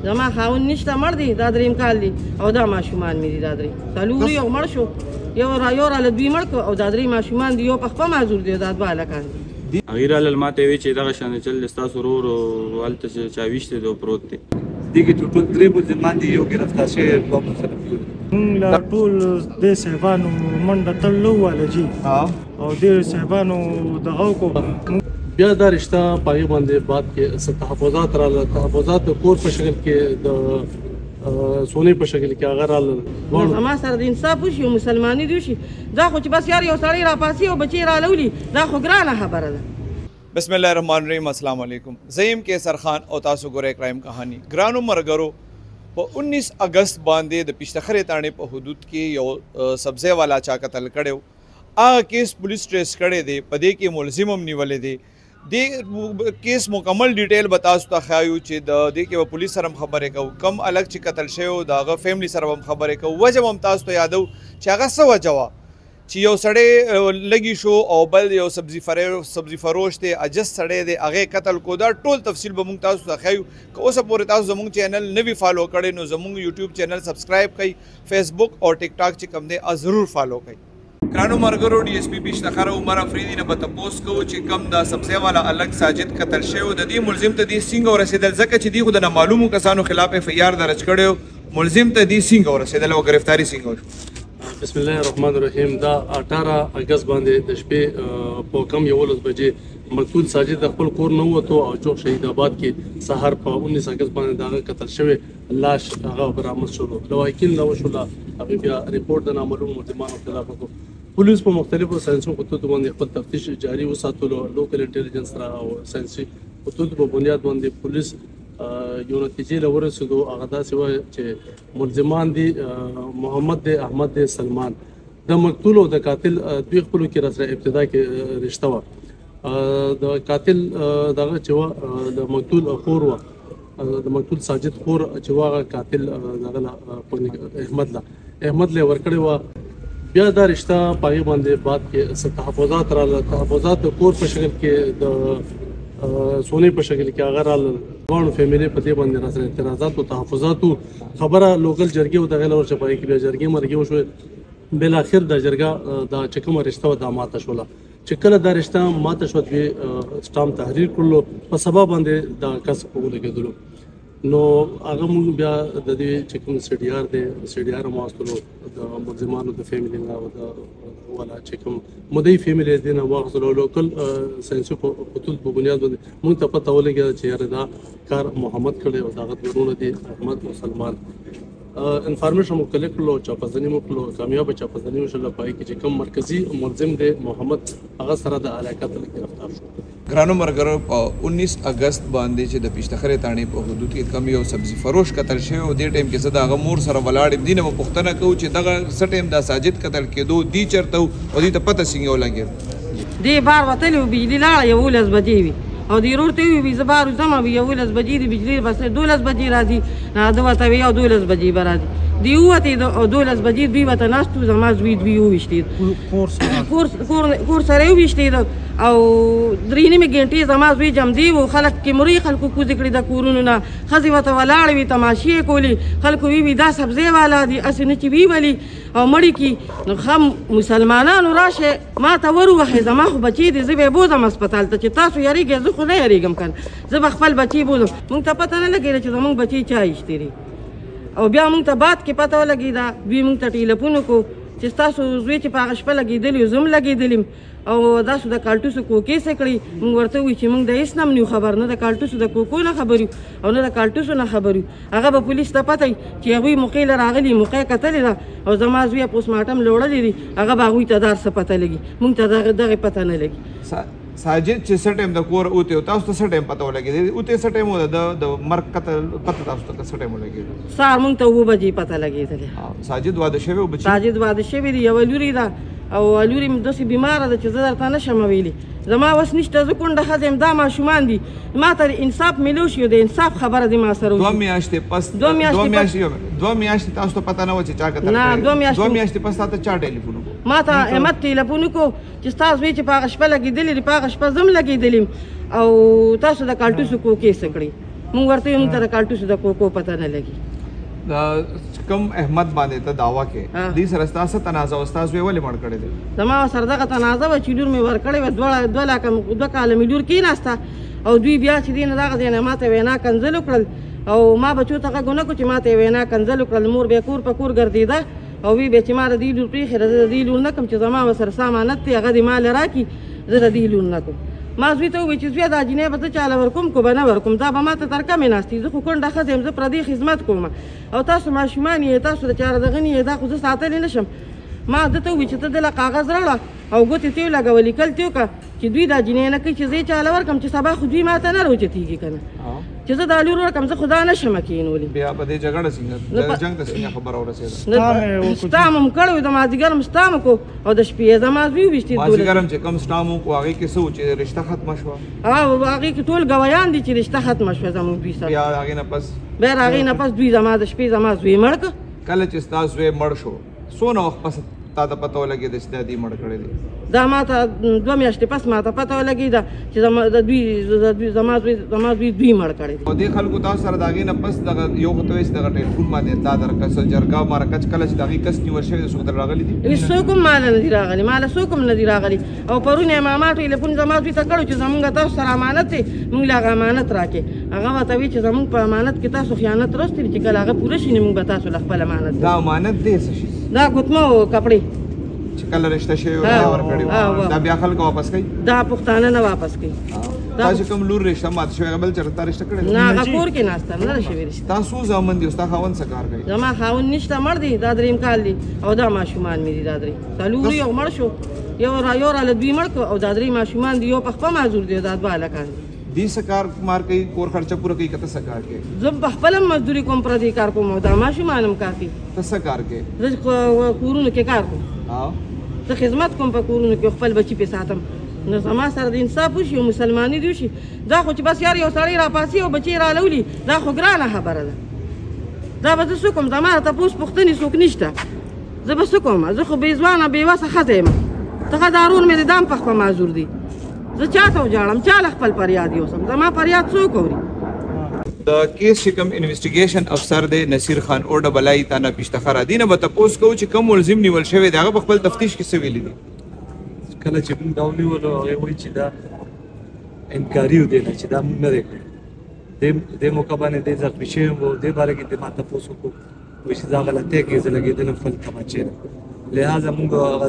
زما خاوند نشته مړ دی دا دریم کال دی او دا ماشومان مې دي دا درې څلور یو مړ شو یو راله دوی مړ کړو او دا درې ماشومان دي یو په خپل معذور دی دا دوه هلکان دي هغې رالل ما ته یې ویل چې دغه شان چل دی ستاسو ورور هلته چا ویشتی دی او پروت دی دې کې ټوټل 3 ملزمان دي یو ګرفتار شوی دوه مسلمان موږ لا ټول دې صاحبانو منډه تړلو واله جي او دې صاحبانو دغه کو بیا دا رشته په هغې باندې بعد کې څه تحفظات راغله تحفظات د کور په شکل کې د سونې په شکل کې هغه راغلل زما سره د انصاف وشي او مسلماني دي وشي دا خو چې بس یار یو سړی راپاسي او بچی رالولي دا خو ګرانه خبره ده بسم الله الرحمن الرحیم السلام علیکم زیم کیسر خان او تاسو ګورئ کرائم کہانی ګرانو مرګرو په 19 اگست باندې د پشتخرې تاڼې په حدود کې یو سبزی والا چا قتل کړی هغه کیس پولیس ټریس کړی دی په دې کې ملزم هم نیولی دی دې کیس مکمل ډیټیل به تاسو ته ښایو چې د دې کې به پولیس سره هم خبرې کوو کم الګ چې قتل شوی و د هغه فیملی سره هم خبرې کوو وجه هم تاسو ته یادو چې هغه څه وجه وه چې یو سړی لګي شو او بل یو سبزي فروش دی عجز سړی دی هغې قتل کو دا ټول تفصیل به موږ تاسو ته ښایو که اوسه پورې تاسو زموږ چینل نه وي فالو کړی نو زموږ یوټیوب چینل سبسکرایب کړئ فیسبک او ټیک ټاک چې کوم دی ضرور فالو کړئ ګرانو مرګرو ډي اس پي پشتخر عمر افریدي نه به تپوس کوو چې کم دا سبزی والا الګ ساجد قتل شوی و د دې ملزم ته دې سینګ ورسېدل ځکه چې دې خو د نامعلومو کسانو خلاف اف ای آر درج کړی ملزم ته دې سینګ ورسېدل او ګرفتاري سینګ وشو بسم الله الرحمن الرحیم دا 18 اگست باندې د شپې په کم 11 بجې مقتول ساجد د خپل کور نه ووتو او چوک شهید آباد کې سهار په 19 اگست باندې دغه قتل شوی لاش هغه برآمد شولو لواحقین نه وشوله هغې بیا ریپورټ د نامعلومو ملزمانو خلاف وکړو پولیس په مختلفو ساینسي خطوطو باندې خپل تفتیش جاري وساتلو لوکل انټیلیجنس را او ساینسي خطوطو په بنیاد باندې پولیس یو نتیجې له ورسېدو هغه داسې وه چې ملزمان دي محمد دی احمد دی سلمان د مقتول او د قاتل دوی خپلو کې راسره ابتدا کې رشته وه د قاتل دغه چې وه د مقتول خور وه د مقتول ساجد خور چې وه هغه قاتل دغه احمد له ورکړې وه بیا دا رشته په هغې باندې بعد کې څه تحفظات راغله تحفظات د کور په شکل کې د سونې په شکل کې هغه راغلل دواړو فیملي په دې باندې راسره اعتراضات او تحفظاتو خبره لوکل جرګې او دغې له ورشه په هغې کې بیا جرګې مرګې وشوې بالاخر دا جرګه دا چې کومه رشته وه دا ماته شوله چې کله دا رشته ماته شوه دوی سټامپ تحریر کړلو په سبا باندې دا کس په ولګېدلو نو هغه موږ بیا د دې چې کوم سی ډي آر دی سی ډي آر هم واخیستلو د ملزمانو د فیملي نه او د والا چې کوم مدعي فیملي دی نه واخیستلو لوکل ساینسي خطوط په بنیاد باندې موږ ته پته ولګېده چې یاره دا کار محمد کړی او د هغه ورونه دي احمد او سلمان انفارمیشن مو کلیک کړلو چاپزنی مو کړلو کامیابه چاپزنی وشوله په هغې کې چې کوم مرکزي ملزم دی محمد هغه سره د اعلی قتل ګرفتار شو ګرانو مرګرو په 19 اگست باندې چې د پشتخرې تاڼې په حدود کې کم یو سبزي فروش قتل شوی او دې ټایم کې زه د هغه مور سره ولاړ یم دې نه به پوښتنه کوو چې دغه څه ټایم دا ساجد قتل کېدو دې چېرته و او دې ته پته څنګه ولګېد دې بار وتلی و بجلي لاړه 11 بجې وي او دې ورور ته وي زه بار ځم او 11 بجې د بجلي بس 12 بجې راځي ده ورته وي او 12 بجې به راځي دی ووتې او 12 بجې دوی ورته ناست وو زما زوی دوی وویشتېد کور سره یې وویشتېد او 3 ګنټې زما زوی جمدې و خلک کیمرې خلکو کوزې کړي د کورونو نه ښځې ورته ولاړې وي تماشې یې کولې خلکو وی دا سبزی والا دي هسې نه چې ویولي او مړي کي نو ښه مسلمانانو راشئ ما ته ور ووهئ زما خو بچې دي زه به یې بوځم هسپتال ته چې تاسو یارېږئ زه خو نه یارېږم که نه زه به خپل بچې بوځم موږ ته پته نه لګېده چې زموږ بچې چا ایشتې دي او بیا موږ ته بعد کې پته ولګېده دوی موږ ته ټیلیفون وکړو چې ستاسو زوی چې په هغه شپه لګېدلي و زه هم لګېدلي او داسو د کالټوسو کوکې څه کړي موږ ورته ووایو چې موږ د هېڅ نه هم نه یو خبر نه د کالټوسو د کوکو نه خبر یو او نه د کالټوسو نه خبر یو هغه به پولیس ته پته وي چې هغوی موقع له راغلي موقع کتلې ده او زما زوی یې پوسټمارټم له وړلی دي هغه به هغوی ته دار څه پته لګي موږ ته دغې پته نه لګي ساجد چې څه ټایم د کور اوتې تاسو ته څه ټایم پته ولګېدې اوتې څه ټایم و د مرګ قتل پته تاسو ته څه ټایم ولګېده سهار موږ ته 7 بجې پته لګېدلې ساجد واده شوی و بچي ساجد واده شوی دی یوه لورې ده او لورې مې داسې بیماره ده چې زه درته نه شم ویلي زما وس نشته زه کونډه ښځه یم دا ماشومان دي ما ته انصاف میلو شي د انصاف خبره دې ما سره وشي 2 میاشتې پس 2 میاشتې تاسو ته پته نه وه چې چا قتل کړی 2 میاشتې پس تا ته چا ټلیفون وکړو ما ته احمد ټلیفون وکړو چې ستا زوی چې په هغه شپه لګېدلي دي په هغه شپه زه هم لګېدلي او تاسو د کالټوسو کوکې څه کړئ مونږ ورته موږ ته د کالټوس د کوکو پته نه لګي دا کم احمد باندې ته دعوا کې دې سره ستاسو تنازع استاد وی ولې مړ کړی دی زما سره دغه تنازع و چې لور مې ورکړی و 2 لکه 2 کاله مې لور کېناسته او دوی بیا چې دی نه دغه ځای نه ماته وینا کنځل وکړل او ما بچو ته غږ ونه کړو چې ماته وینا کنځل وکړل مور بیا کور په کور ګرځېده او وی بیا چې ما د دې لور پرېښې ده زه د دې لور نه کړم چې زما ورسره سامانت دی هغه دې مال راکړي زه د دې لور نه کړم ما زوی ته وویل چې زویه دا جینۍ به ته چاله ورکوم که به نه ورکوم دا به ما ته تر کمې ناستې زه خو کونډه ښځه یم زه پردې خدمت کوم او تاسو ماشومان یې تاسو د چاره دغه نه یې دا خو زه ساتلی نه شم ما ده ته وویل چې ته دله کاغذ راوړه او ګوتې ته یې ولګوه لیکل ته وکړه چې دوی دا جینۍ نه کوي چې زه یې چاله ورکړم چې سبا خو دوی ما ته نه راوچتېږي که نه چې زه دا لور ورکړم زه خو دا نه شم کېنولی بیا په دې جګړه څنګه جنګ ته څنګه خبره ورسېده ستا م کړی و د مازدیګر م ستا م کو او د شپې یې زما زوی وویشتې مازدیګر هم چې کم ستا م وکړو هغې کې څه و چې رشته ختمه شوه هغې کې ټول ګویان دي چې رشته ختمه شوه زموږ دوی سره بیا هغې نه پس بیا د هغې نه پس دوی زما د شپې زما زوی مړ که کله چې ستا زوی مړ شو څونه وخت پس تا ته پته ولګېده چې دا دې مړ کړی دی دا ما ته 2 میاشتې پس ما ته پته ولګېده چې زما زوی دوی مړ کړی دی او دې خلکو تاسو سره د هغې نه پس دغه یو خو ته وایي چې دغه ټلیفون باندې اطلاع درکړه جرګه مرکه چې کله چې د هغې کس نیول شوی دی څوک در راغلي دي څوک هم ماله نه دي راغلي ماله څوک هم نه دي راغلي او پرون یې ما ټلیفون زما زوی ته کړو چې زمونږ تاسو سره امانت دی مونږ له هغه امانت راکړې هغه ورته وایي چې زمونږ په امانت کې تاسو خیانت راوستلي چې کله هغه پوره شي نو مونږ به تاسو له خپل امانت دا امانت دی څه شي دا ګوتمه او کپړې چې کله رشته شوې وه ورکړې دا بیا خلک واپس کوي دا پښتانه نه واپس کوي تا چې کوم لور رشته ماته شوې هغه بل چېرته تا رشته کړې نه هغه کور کې ناسته نه ده شوې رشته تا څو زامن دي او ستا خاوند څه کار کوي زما خاوند نشته مړ دی دا 3 کال دی او دا ماشومان مې دي دا 3 څلور یو مړ شو یو راله دوی مړ کړو او دا 3 ماشومان دي یو په خپله معذور دی دا 2 هلکان دي دې څه کار مار کوي کور خرچه پوره کوي که ته څه کار کوې زه په خپله هم مزدوري کوم پردی کار کوم او دا ماشومان هم کار کوي ته څه کار کوې زه کورونو کې کار کوم زه خدمت کوم په کورونو کې خپل بچي پې ساتم نو زما سره د انصاف وشي او مسلماني دي وشي دا خو چې بس یار یو سړی راپاسي او بچی رالولي دا خو ګرانه خبره ده دا به زه څه کوم زما تپوس پوښتنې څوک نشته زه به څه کوم زه خو بې ځوانه بې وسه ښځه یم دغه دارون مې د دام په خپه معذور دي زه چا ته وجاړم چا له خپل فریاد یوسم زما فریاد څوک اوري د کیس چې کوم انویسټیګیشن افسر دی نصیر خان او ډبل آی تانه پیشتخر دی نه به تپوس کوو چې کوم ملزم نیول شوی دی هغه په خپل تفتیش کې څه ویلي دي کله چې موږ دا ونیولو هغې وایي چې دا انکاري و دی نه چې دا موږ نه دی کړی دې موقع باندې دی زخمي شوی یم او دې باره کې دې ما تپوس وکړو وایي چې دا غلطۍ کوي زه لګېدلم خپل تمانچې نه لہذا موږ هغه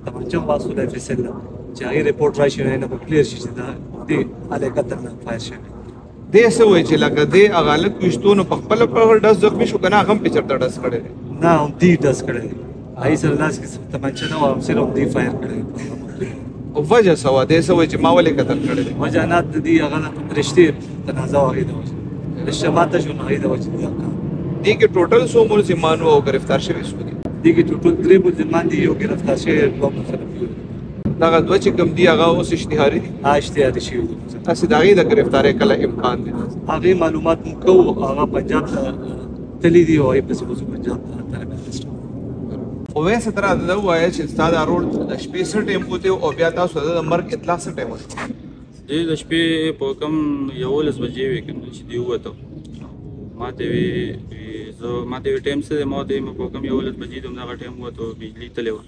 تمانچه واخیستو د FSL نه چې هغې رپورټ راشي نو نه به کلیر شي چې دا دې هلکت نه فایر شوی دې څه وایي چې لکه دې هغه هلک ویشتو نو په خپله په ډز زخمي شو که نه هغه هم پې چېرته ډز کړی دی نه هم دې ډز کړی دی هغې سره لاس کې تمانچه نه وه صرف دې فایر کړی دی وجه څه وه دې څه وایي چې ما ولې قتل کړی دی وجانات د دې هغه رشتې تنازع هغې د وجې رشته ماته شو نو هغې د وجې دا کار دې کې ټوټل څو ملزمان او ګرفتار شوي څو دي دې کې ټوټل 3 ملزمان دي یو ګرفتار شوی 2 مخالف دي دغه دوه چې کوم دي هغه اوس اشتهاري دي اشتهاري شوي دي تاسې د هغې د ګرفتارۍ کله امکان دی هغې معلومات مو کوو هغه پنجاب ته تللي دي او هغې پسې به زه پنجاب ته طالب علم خو ویسه ته راته دا ووایه چې ستا دا روډ د شپې څه ټایم وتی او بیا تاسو د مرګ اطلاع څه ټایم وشوه دې د شپې په کم 11 بجې وې که نه چې دی ووتو ما ته وی ټایم څه دی ما ورته ویل په کم 11 بجې د همدغه ټایم ووتو بجلي تللی وه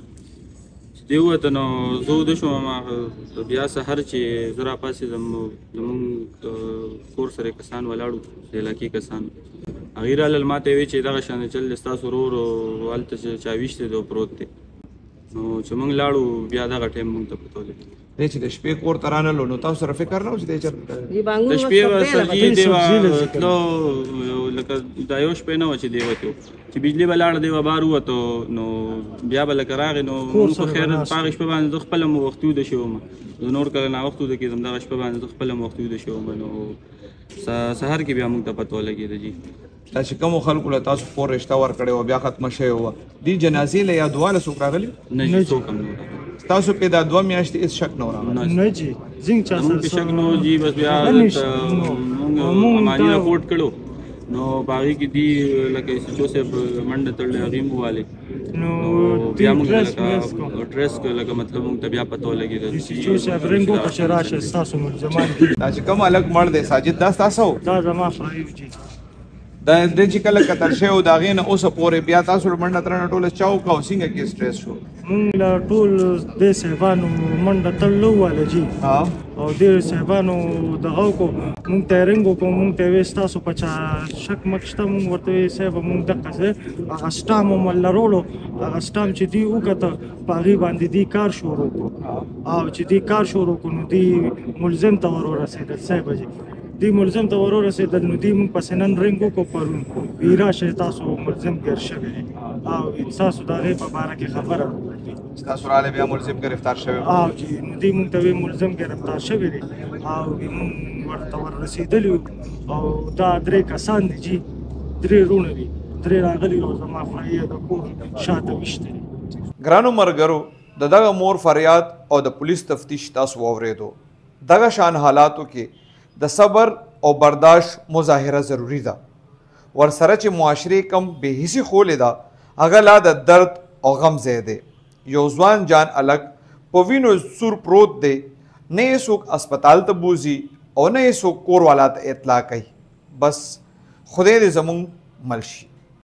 چې دی ووته نو زه وده شوم بیا سهار چې زه راپاڅېدم زمونږ کور سره کسان ولاړو د علاقې کسان هغې رالل ما ته یې ویل چې دغه شان چل دی ستاسو ورور هلته چې چا ویشتی دی او پروت دی نو چې موږ لاړو بیا دغه ټایم موږ ته پته ولګېد دی چې د شپې کور ته رانهلو نو تاسو سره فکر نه و چې دی چېرته د شپې به سبزي دی به تلو لکه دا یو شپې نه وه چې دی وتو چې بجلي به لاړه دی به بار ووتو نو بیا به لکه راغې نو موږ په خیر په هغې شپه باندې زه خپله م وختي وده شوی وم زه نور کله ناوخته وده کېدم دغه شپه باندې زه خپله م وختي وده شوی وم نو سهار کې بیا موږ ته پته ولګېده جي دا چې کومو خلکو له تاسو کور رشته ورکړې وه بیا ختمه شوې وه دې جنازې له یا دواله څوک راغلي نه جي څوک هم نه ستاسو پې دا 2 میاشتې هېڅ شک نه و راغلی نه جي زنګ چا زمونږ پې شک نه و جي بس بیا مونږ اماني راپورټ کړو نو باغی کې دی لکه سچو صاحب منډه تړلې هغې مو والې نو بیا موږ ډرس لکه ډرس لکه مطلب موږ ته بیا پته ولګېده سچو صاحب رنګ وکړه چې راشه ستاسو ملزمان دي دا چې کوم هلک مړ دی ساجد دا ستاسو دا زما فرایو جي دا د چې کله قتل شوی و د هغې نه اوسه پورې بیا تاسو منډه ترنه ټوله چا وکړه او څنګه کې سټرس شو مونږ له ټول دې صاحبانو منډه تړلو واله جي او دې صاحبانو دغه وکړو مونږ ته یې رنګ وکړو مونږ ته یې ویل ستاسو په چا شک مک شته مونږ ورته ویل صاحب مونږ دقسې هغه سټام مو لرولو هغه سټام چې دوی وکته په هغې باندې دوی کار شروع کړو او چې دوی کار شروع کړو نو دوی ملزم ته ور ورسېدل صاحب جي دی ملزم ته ور ورسېدل نو دوی مونږ پسې نن رنګ وکړو پرون وی راشئ تاسو ملزم ګیر شوي دي او تاسو د هغې په باره کې خبره وکړئ ستاسو رالی بیا ملزم گرفتار شوی او چې نو دوی مونږ ته وی ملزم ګرفتار شوي دي او مونږ ورته ور رسېدلي او دا 3 کسان دي جي 3 وروڼه دي 3 راغلي او زما فرایه د کور شاته ویشتې دي ګرانو مرګرو د دغه مور فریاد او د پولیس تفتیش تاسو واورېدو دغه شان حالاتو کې د صبر او برداشت مظاهره ضروری ده ورسره چې معاشرې کم بې حسي خولې ده هغه لا د درد او غم ځای دی یو ځوان جان الګ په وینو سور پروت دی نه یې څوک اسپتال ته بوځي او نه یې څوک کور والا ته اطلاع کوي بس خدای دې زموږ مل شي